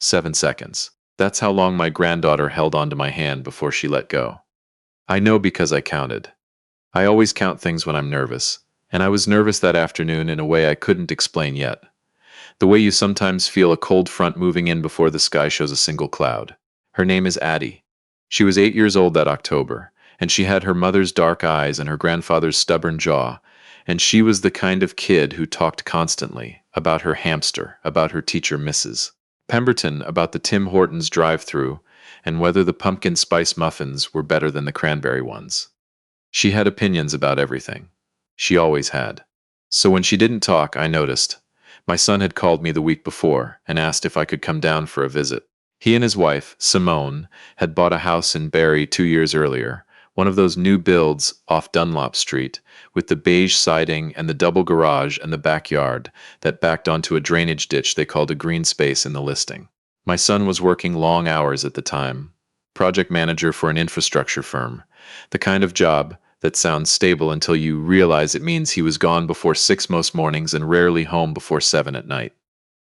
7 seconds. That's how long my granddaughter held onto my hand before she let go. I know because I counted. I always count things when I'm nervous, and I was nervous that afternoon in a way I couldn't explain yet. The way you sometimes feel a cold front moving in before the sky shows a single cloud. Her name is Addie. She was 8 years old that October, and she had her mother's dark eyes and her grandfather's stubborn jaw, and she was the kind of kid who talked constantly about her hamster, about her teacher Mrs. Pemberton, about the Tim Hortons drive-thru, and whether the pumpkin spice muffins were better than the cranberry ones. She had opinions about everything. She always had. So when she didn't talk, I noticed. My son had called me the week before and asked if I could come down for a visit. He and his wife, Simone, had bought a house in Barrie 2 years earlier, one of those new builds off Dunlop Street, with the beige siding and the double garage and the backyard that backed onto a drainage ditch they called a green space in the listing. My son was working long hours at the time, project manager for an infrastructure firm, the kind of job that sounds stable until you realize it means he was gone before 6 most mornings and rarely home before 7 at night.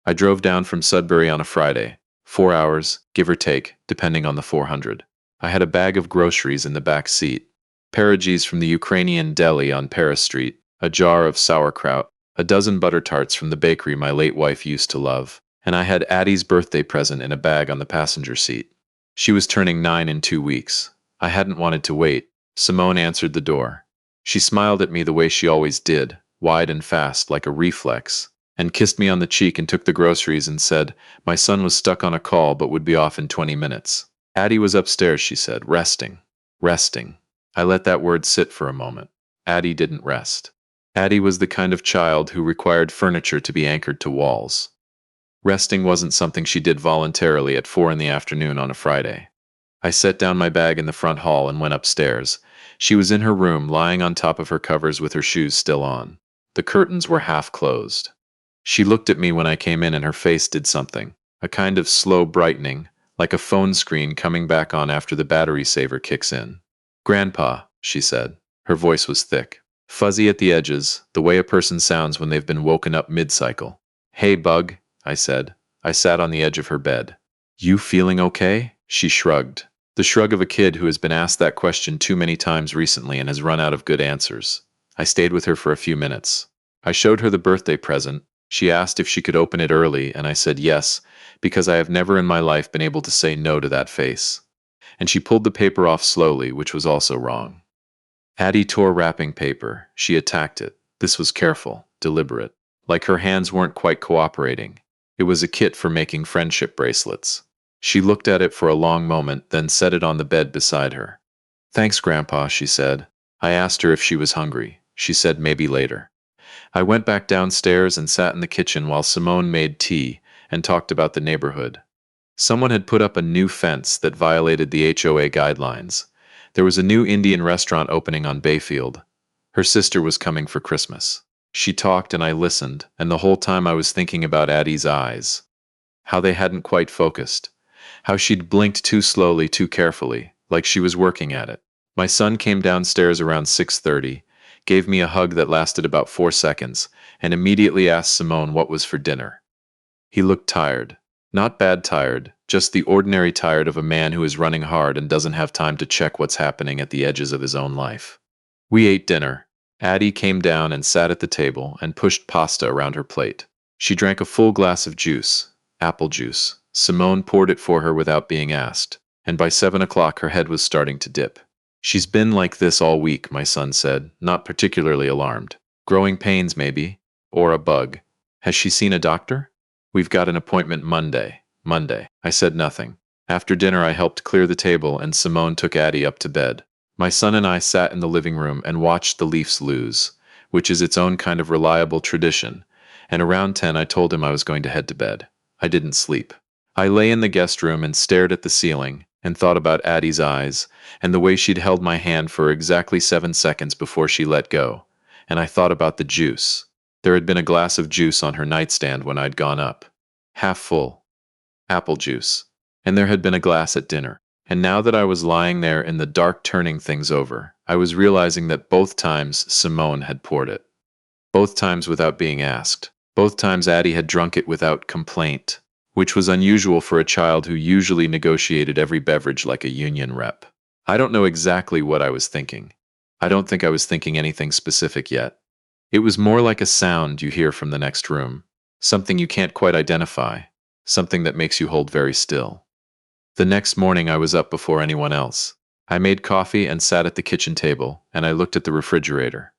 I drove down from Sudbury on a Friday, 4 hours, give or take, depending on the 400. I had a bag of groceries in the back seat, pierogies from the Ukrainian deli on Paris Street, a jar of sauerkraut, a dozen butter tarts from the bakery my late wife used to love, and I had Addie's birthday present in a bag on the passenger seat. She was turning 9 in 2 weeks. I hadn't wanted to wait. Simone answered the door. She smiled at me the way she always did, wide and fast, like a reflex, and kissed me on the cheek and took the groceries and said my son was stuck on a call but would be off in 20 minutes. Addie was upstairs, she said, resting. Resting. I let that word sit for a moment. Addie didn't rest. Addie was the kind of child who required furniture to be anchored to walls. Resting wasn't something she did voluntarily at 4 in the afternoon on a Friday. I set down my bag in the front hall and went upstairs. She was in her room, lying on top of her covers with her shoes still on. The curtains were half closed. She looked at me when I came in and her face did something, a kind of slow brightening, like a phone screen coming back on after the battery saver kicks in. "Grandpa," she said. Her voice was thick, fuzzy at the edges, the way a person sounds when they've been woken up mid-cycle. "Hey, Bug," I said. I sat on the edge of her bed. "You feeling okay?" She shrugged. The shrug of a kid who has been asked that question too many times recently and has run out of good answers. I stayed with her for a few minutes. I showed her the birthday present. She asked if she could open it early, and I said yes, because I have never in my life been able to say no to that face. And she pulled the paper off slowly, which was also wrong. Addie tore wrapping paper. She attacked it. This was careful, deliberate. Like her hands weren't quite cooperating. It was a kit for making friendship bracelets. She looked at it for a long moment, then set it on the bed beside her. "Thanks, Grandpa," she said. I asked her if she was hungry. She said maybe later. I went back downstairs and sat in the kitchen while Simone made tea and talked about the neighborhood. Someone had put up a new fence that violated the HOA guidelines. There was a new Indian restaurant opening on Bayfield. Her sister was coming for Christmas. She talked and I listened, and the whole time I was thinking about Addie's eyes. How they hadn't quite focused. How she'd blinked too slowly, too carefully, like she was working at it. My son came downstairs around 6:30, gave me a hug that lasted about 4 seconds, and immediately asked Simone what was for dinner. He looked tired. Not bad tired, just the ordinary tired of a man who is running hard and doesn't have time to check what's happening at the edges of his own life. We ate dinner. Addie came down and sat at the table and pushed pasta around her plate. She drank a full glass of juice, apple juice. Simone poured it for her without being asked, and by 7 o'clock her head was starting to dip. "She's been like this all week," my son said, not particularly alarmed. "Growing pains, maybe. Or a bug. Has she seen a doctor?" "We've got an appointment Monday." Monday. I said nothing. After dinner I helped clear the table and Simone took Addie up to bed. My son and I sat in the living room and watched the Leafs lose, which is its own kind of reliable tradition, and around 10 I told him I was going to head to bed. I didn't sleep. I lay in the guest room and stared at the ceiling and thought about Addie's eyes and the way she'd held my hand for exactly 7 seconds before she let go, and I thought about the juice. There had been a glass of juice on her nightstand when I'd gone up. Half full. Apple juice. And there had been a glass at dinner. And now that I was lying there in the dark turning things over, I was realizing that both times Simone had poured it. Both times without being asked. Both times Addie had drunk it without complaint, which was unusual for a child who usually negotiated every beverage like a union rep. I don't know exactly what I was thinking. I don't think I was thinking anything specific yet. It was more like a sound you hear from the next room, something you can't quite identify, something that makes you hold very still. The next morning I was up before anyone else. I made coffee and sat at the kitchen table, and I looked at the refrigerator.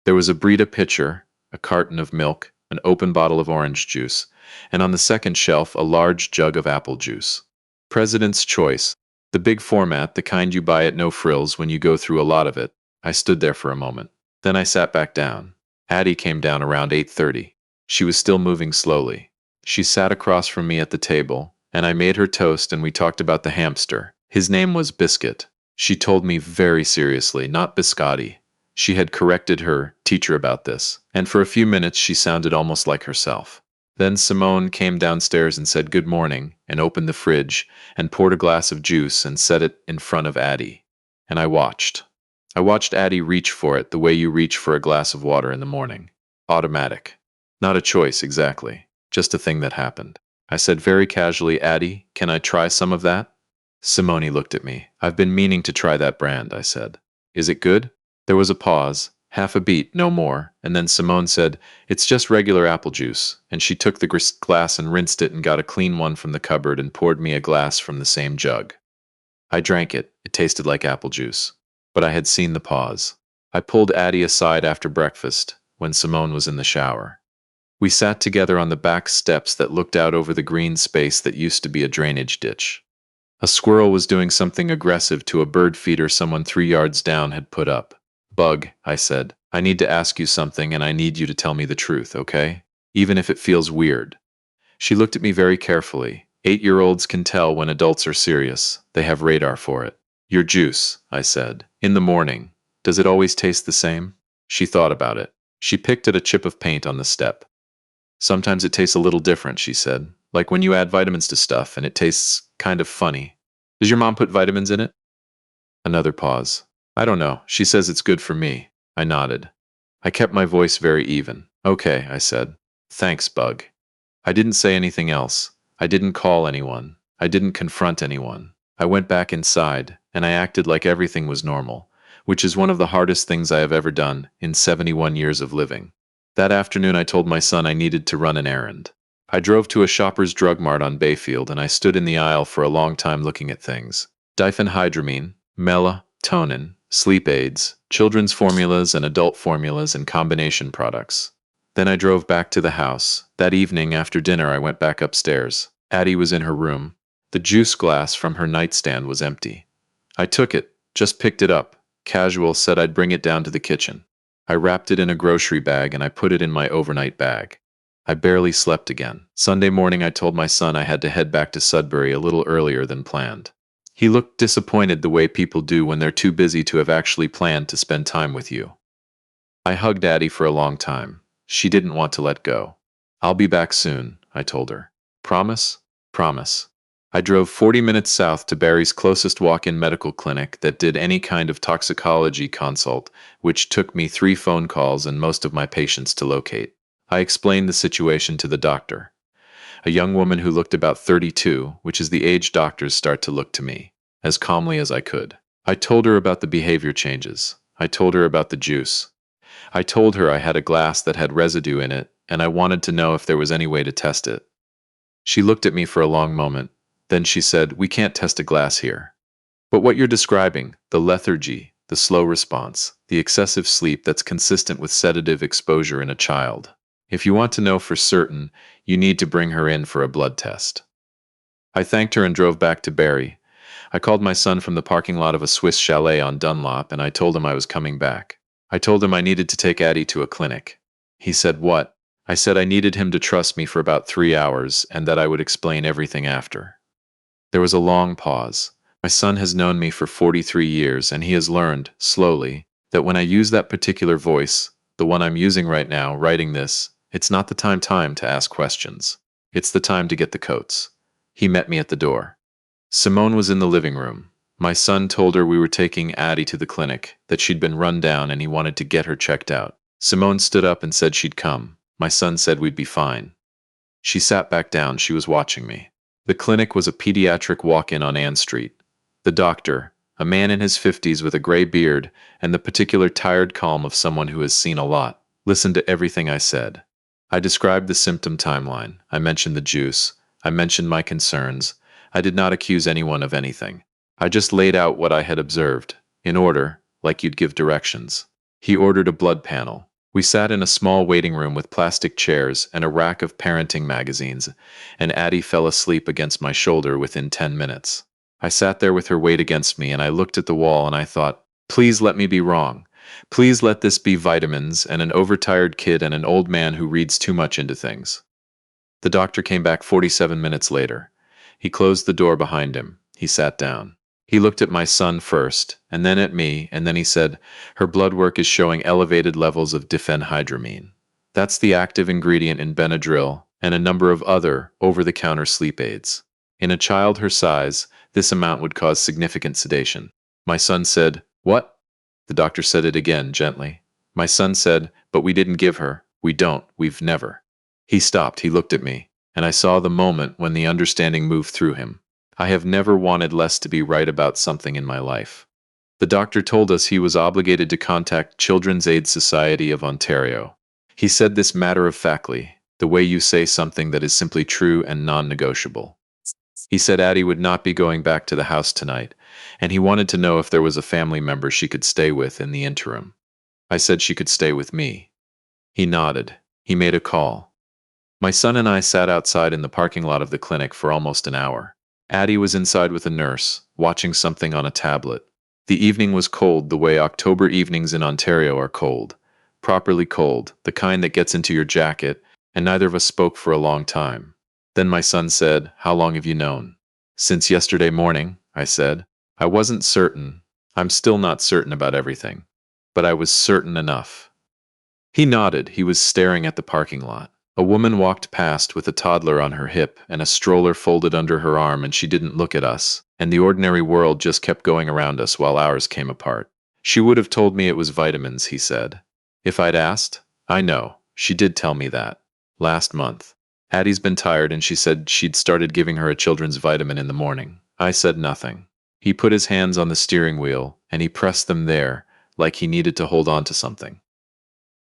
There was a Brita pitcher, a carton of milk, an open bottle of orange juice, and on the second shelf a large jug of apple juice. President's Choice, the big format, the kind you buy at No Frills when you go through a lot of it. I stood there for a moment. Then I sat back down. Addie came down around 8:30. She was still moving slowly. She sat across from me at the table, and I made her toast and we talked about the hamster. His name was Biscuit. She told me very seriously, not Biscotti. She had corrected her teacher about this, and for a few minutes she sounded almost like herself. Then Simone came downstairs and said good morning, and opened the fridge, and poured a glass of juice and set it in front of Addie. And I watched. I watched Addie reach for it the way you reach for a glass of water in the morning. Automatic. Not a choice, exactly. Just a thing that happened. I said very casually, Addie, can I try some of that? Simone looked at me. I've been meaning to try that brand, I said. Is it good? There was a pause, half a beat, no more, and then Simone said, it's just regular apple juice, and she took the glass and rinsed it and got a clean one from the cupboard and poured me a glass from the same jug. I drank it. It tasted like apple juice. But I had seen the pause. I pulled Addie aside after breakfast, when Simone was in the shower. We sat together on the back steps that looked out over the green space that used to be a drainage ditch. A squirrel was doing something aggressive to a bird feeder someone 3 yards down had put up. Bug, I said, I need to ask you something and I need you to tell me the truth, okay? Even if it feels weird. She looked at me very carefully. 8-year-olds can tell when adults are serious. They have radar for it. Your juice, I said. In the morning. Does it always taste the same? She thought about it. She picked at a chip of paint on the step. Sometimes it tastes a little different, she said. Like when you add vitamins to stuff and it tastes kind of funny. Does your mom put vitamins in it? Another pause. I don't know. She says it's good for me. I nodded. I kept my voice very even. Okay, I said. Thanks, Bug. I didn't say anything else. I didn't call anyone. I didn't confront anyone. I went back inside, and I acted like everything was normal, which is one of the hardest things I have ever done in 71 years of living. That afternoon I told my son I needed to run an errand. I drove to a Shoppers Drug Mart on Bayfield and I stood in the aisle for a long time looking at things. Diphenhydramine, melatonin, sleep aids, children's formulas and adult formulas and combination products. Then I drove back to the house. That evening after dinner I went back upstairs. Addie was in her room. The juice glass from her nightstand was empty. I took it, just picked it up. Casual, said I'd bring it down to the kitchen. I wrapped it in a grocery bag and I put it in my overnight bag. I barely slept again. Sunday morning I told my son I had to head back to Sudbury a little earlier than planned. He looked disappointed the way people do when they're too busy to have actually planned to spend time with you. I hugged Addie for a long time. She didn't want to let go. I'll be back soon, I told her. Promise? Promise. I drove 40 minutes south to Barrie's closest walk-in medical clinic that did any kind of toxicology consult, which took me 3 phone calls and most of my patients to locate. I explained the situation to the doctor, a young woman who looked about 32, which is the age doctors start to look to me, as calmly as I could. I told her about the behavior changes. I told her about the juice. I told her I had a glass that had residue in it, and I wanted to know if there was any way to test it. She looked at me for a long moment. Then she said, we can't test a glass here. But what you're describing, the lethargy, the slow response, the excessive sleep that's consistent with sedative exposure in a child. If you want to know for certain, you need to bring her in for a blood test. I thanked her and drove back to Barrie. I called my son from the parking lot of a Swiss chalet on Dunlop and I told him I was coming back. I told him I needed to take Addie to a clinic. He said, what? I said I needed him to trust me for about 3 hours and that I would explain everything after. There was a long pause. My son has known me for 43 years and he has learned, slowly, that when I use that particular voice, the one I'm using right now, writing this, it's not the time to ask questions. It's the time to get the coats. He met me at the door. Simone was in the living room. My son told her we were taking Addie to the clinic, that she'd been run down and he wanted to get her checked out. Simone stood up and said she'd come. My son said we'd be fine. She sat back down. She was watching me. The clinic was a pediatric walk-in on Ann Street. The doctor, a man in his 50s with a gray beard and the particular tired calm of someone who has seen a lot, listened to everything I said. I described the symptom timeline. I mentioned the juice. I mentioned my concerns. I did not accuse anyone of anything. I just laid out what I had observed, in order, like you'd give directions. He ordered a blood panel. We sat in a small waiting room with plastic chairs and a rack of parenting magazines, and Addie fell asleep against my shoulder within 10 minutes. I sat there with her weight against me, and I looked at the wall and I thought, please let me be wrong. Please let this be vitamins and an overtired kid and an old man who reads too much into things. The doctor came back 47 minutes later. He closed the door behind him. He sat down. He looked at my son first, and then at me, and then he said, her blood work is showing elevated levels of diphenhydramine. That's the active ingredient in Benadryl and a number of other over-the-counter sleep aids. In a child her size, this amount would cause significant sedation. My son said, what? The doctor said it again, gently. My son said, but we didn't give her. We don't. We've never. He stopped. He looked at me, and I saw the moment when the understanding moved through him. I have never wanted less to be right about something in my life. The doctor told us he was obligated to contact Children's Aid Society of Ontario. He said this matter-of-factly, the way you say something that is simply true and non-negotiable. He said Addie would not be going back to the house tonight, and he wanted to know if there was a family member she could stay with in the interim. I said she could stay with me. He nodded. He made a call. My son and I sat outside in the parking lot of the clinic for almost an hour. Addie was inside with a nurse, watching something on a tablet. The evening was cold the way October evenings in Ontario are cold. Properly cold, the kind that gets into your jacket, and neither of us spoke for a long time. Then my son said, how long have you known? Since yesterday morning, I said. I wasn't certain. I'm still not certain about everything. But I was certain enough. He nodded. He was staring at the parking lot. A woman walked past with a toddler on her hip and a stroller folded under her arm, and she didn't look at us, and the ordinary world just kept going around us while ours came apart. She would have told me it was vitamins, he said. If I'd asked? I know. She did tell me that. Last month. Addie's been tired and she said she'd started giving her a children's vitamin in the morning. I said nothing. He put his hands on the steering wheel and he pressed them there, like he needed to hold on to something.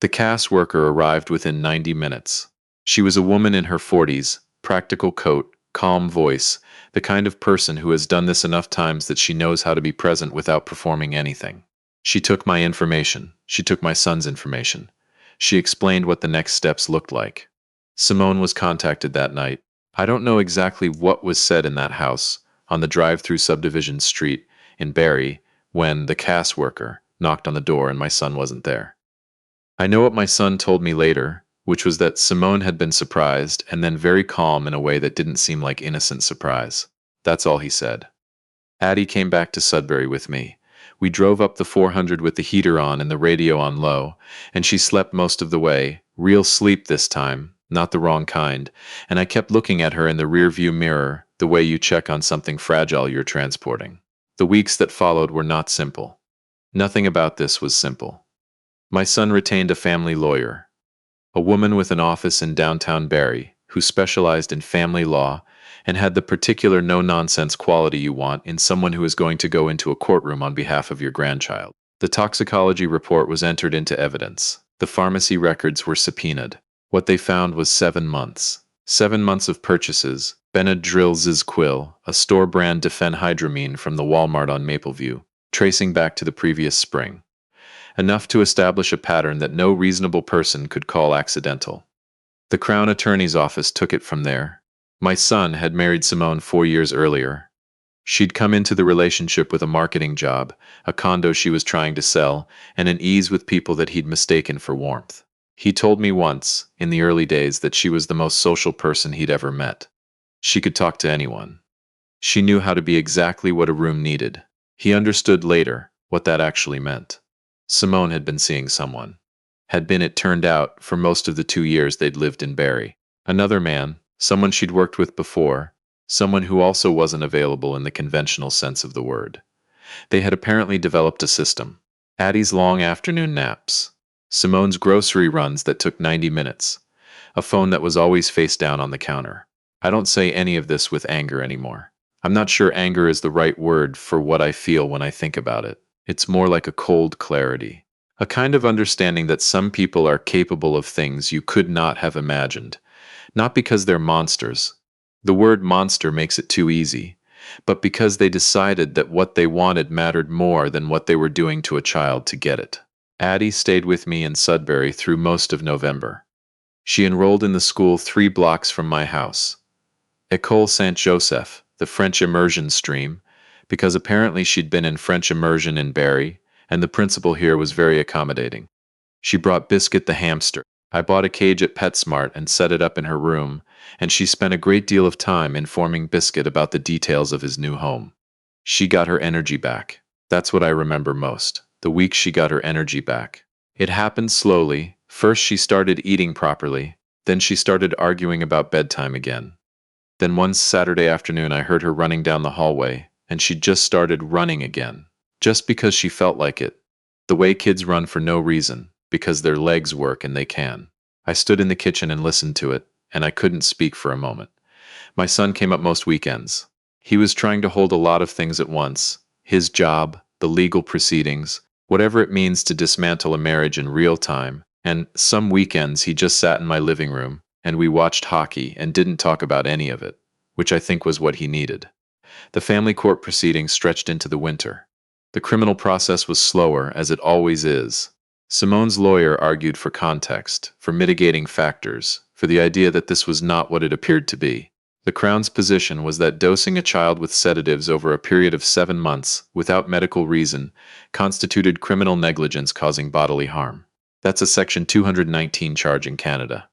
The CAS worker arrived within 90 minutes. She was a woman in her 40s, practical coat, calm voice, the kind of person who has done this enough times that she knows how to be present without performing anything. She took my information. She took my son's information. She explained what the next steps looked like. Simone was contacted that night. I don't know exactly what was said in that house, on the drive-through subdivision street in Barrie, when the CAS worker knocked on the door and my son wasn't there. I know what my son told me later, which was that Simone had been surprised and then very calm in a way that didn't seem like innocent surprise. That's all he said. Addie came back to Sudbury with me. We drove up the 400 with the heater on and the radio on low, and she slept most of the way, real sleep this time, not the wrong kind, and I kept looking at her in the rear-view mirror, the way you check on something fragile you're transporting. The weeks that followed were not simple. Nothing about this was simple. My son retained a family lawyer, a woman with an office in downtown Barrie, who specialized in family law and had the particular no-nonsense quality you want in someone who is going to go into a courtroom on behalf of your grandchild. The toxicology report was entered into evidence. The pharmacy records were subpoenaed. What they found was 7 months. 7 months of purchases, Benadryl Zizquil, a store-brand diphenhydramine from the Walmart on Mapleview, tracing back to the previous spring. Enough to establish a pattern that no reasonable person could call accidental. The Crown Attorney's office took it from there. My son had married Simone 4 years earlier. She'd come into the relationship with a marketing job, a condo she was trying to sell, and an ease with people that he'd mistaken for warmth. He told me once, in the early days, that she was the most social person he'd ever met. She could talk to anyone. She knew how to be exactly what a room needed. He understood later what that actually meant. Simone had been seeing someone. Had been, it turned out, for most of the 2 years they'd lived in Barrie. Another man, someone she'd worked with before, someone who also wasn't available in the conventional sense of the word. They had apparently developed a system. Addie's long afternoon naps. Simone's grocery runs that took 90 minutes. a phone that was always face down on the counter. I don't say any of this with anger anymore. I'm not sure anger is the right word for what I feel when I think about it. It's more like a cold clarity. A kind of understanding that some people are capable of things you could not have imagined. Not because they're monsters. The word monster makes it too easy. But because they decided that what they wanted mattered more than what they were doing to a child to get it. Addie stayed with me in Sudbury through most of November. She enrolled in the school 3 blocks from my house. École Saint-Joseph, the French immersion stream, because apparently she'd been in French immersion in Barrie, and the principal here was very accommodating. She brought Biscuit the hamster. I bought a cage at PetSmart and set it up in her room, and she spent a great deal of time informing Biscuit about the details of his new home. She got her energy back. That's what I remember most, the week she got her energy back. It happened slowly. First she started eating properly, then she started arguing about bedtime again. Then one Saturday afternoon I heard her running down the hallway, and she just started running again. Just because she felt like it. The way kids run for no reason, because their legs work and they can. I stood in the kitchen and listened to it, and I couldn't speak for a moment. My son came up most weekends. He was trying to hold a lot of things at once. His job, the legal proceedings, whatever it means to dismantle a marriage in real time, and some weekends he just sat in my living room, and we watched hockey and didn't talk about any of it, which I think was what he needed. The family court proceedings stretched into the winter. The criminal process was slower, as it always is. Simone's lawyer argued for context, for mitigating factors, for the idea that this was not what it appeared to be. The Crown's position was that dosing a child with sedatives over a period of 7 months, without medical reason, constituted criminal negligence causing bodily harm. That's a Section 219 charge in Canada.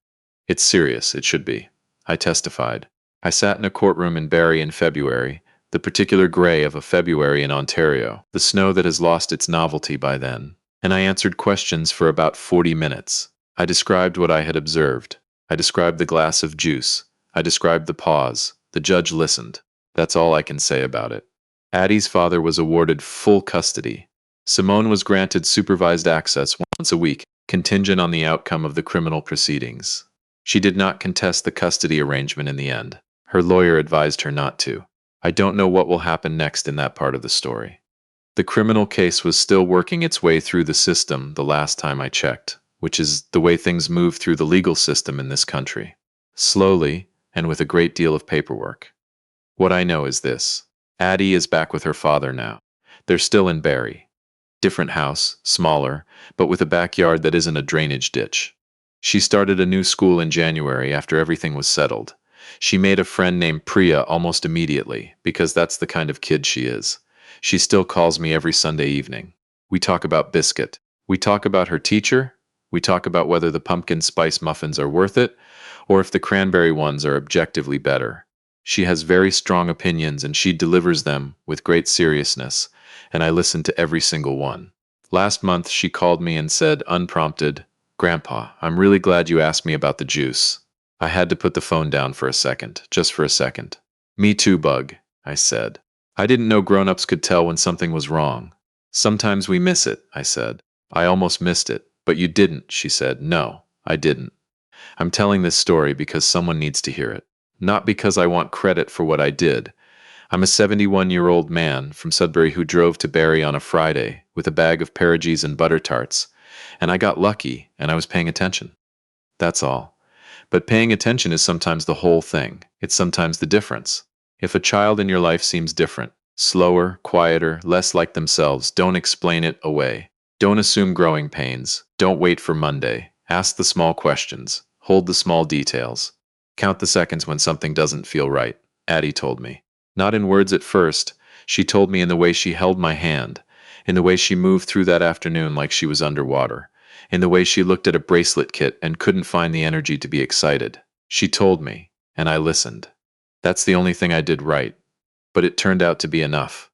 It's serious, it should be. I testified. I sat in a courtroom in Barrie in February, the particular grey of a February in Ontario, the snow that has lost its novelty by then, and I answered questions for about 40 minutes. I described what I had observed. I described the glass of juice. I described the pause. The judge listened. That's all I can say about it. Addie's father was awarded full custody. Simone was granted supervised access once a week, contingent on the outcome of the criminal proceedings. She did not contest the custody arrangement in the end. Her lawyer advised her not to. I don't know what will happen next in that part of the story. The criminal case was still working its way through the system the last time I checked, which is the way things move through the legal system in this country. Slowly, and with a great deal of paperwork. What I know is this. Addie is back with her father now. They're still in Barrie. Different house, smaller, but with a backyard that isn't a drainage ditch. She started a new school in January after everything was settled. She made a friend named Priya almost immediately, because that's the kind of kid she is. She still calls me every Sunday evening. We talk about Biscuit. We talk about her teacher. We talk about whether the pumpkin spice muffins are worth it, or if the cranberry ones are objectively better. She has very strong opinions and she delivers them with great seriousness, and I listen to every single one. Last month she called me and said, unprompted, "Grandpa, I'm really glad you asked me about the juice." I had to put the phone down for a second, just for a second. "Me too, Bug," I said. I didn't know grown-ups could tell when something was wrong. "Sometimes we miss it," I said. "I almost missed it." "But you didn't," she said. "No, I didn't. I'm telling this story because someone needs to hear it. Not because I want credit for what I did. I'm a 71-year-old man from Sudbury who drove to Barrie on a Friday with a bag of Perogies and butter tarts, and I got lucky and I was paying attention. That's all. But paying attention is sometimes the whole thing. It's sometimes the difference. If a child in your life seems different, slower, quieter, less like themselves, don't explain it away. Don't assume growing pains. Don't wait for Monday. Ask the small questions. Hold the small details. Count the seconds when something doesn't feel right, Addie told me. Not in words at first. She told me in the way she held my hand, in the way she moved through that afternoon like she was underwater, in the way she looked at a bracelet kit and couldn't find the energy to be excited. She told me, and I listened. That's the only thing I did right. But it turned out to be enough.